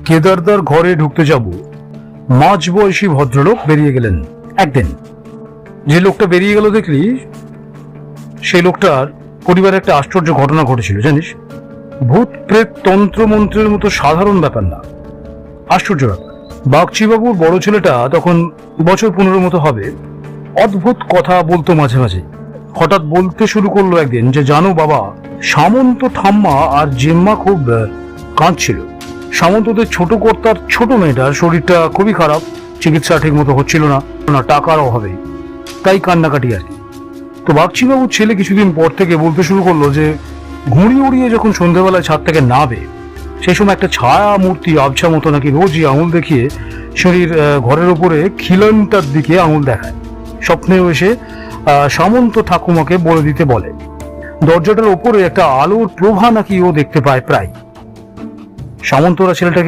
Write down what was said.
কেদারদার ঘরে ঢুকতে যাব মাঝবয়সী ভদ্রলোক বেরিয়ে গেলেন। একদিন যে লোকটা বেরিয়ে গেল দেখলি, সেই লোকটার পরিবারে একটা আশ্চর্য ঘটনা ঘটেছিল জানিস। ভূত প্রেত তন্ত্র মন্ত্রের মতো সাধারণ ব্যাপার না, আশ্চর্য ব্যাপার। বাগচিবাবুর বড় ছেলেটা তখন বছর 15 মতো হবে। অদ্ভুত কথা বলতো মাঝে মাঝে। হঠাৎ বলতে শুরু করলো একদিন যে, জানো বাবা, সামন্ত ঠাম্মা আর জেম্মা খুব কাঁদছিল। সামন্তদের ছোট কর্তার ছোট মেয়েটার শরীরটা খুবই খারাপ, চিকিৎসা ঠিক মতো হচ্ছিল না, টাকার অভাবে, তাই কান্নাকাটি আর কি। তো বাগচিবাবুর ছেলে কিছুদিন পর থেকে বলতে শুরু করলো যে, ঘুড়ি উড়িয়ে যখন সন্ধ্যেবেলায় ছাদ থেকে নামে, সেই সময় একটা ছায়া মূর্তি আবছা মতো নাকি রোজই আঙুল দেখিয়ে সিঁড়ির ঘরের ওপরে খিলানটার দিকে আঙুল দেখায়। স্বপ্নেও এসে সামন্ত ঠাকুমাকে বলে দিতে বলে। দরজাটার ওপরে একটা আলোর প্রভা নাকি ও দেখতে পায় প্রায়। সামন্তরা ছেলেটাকে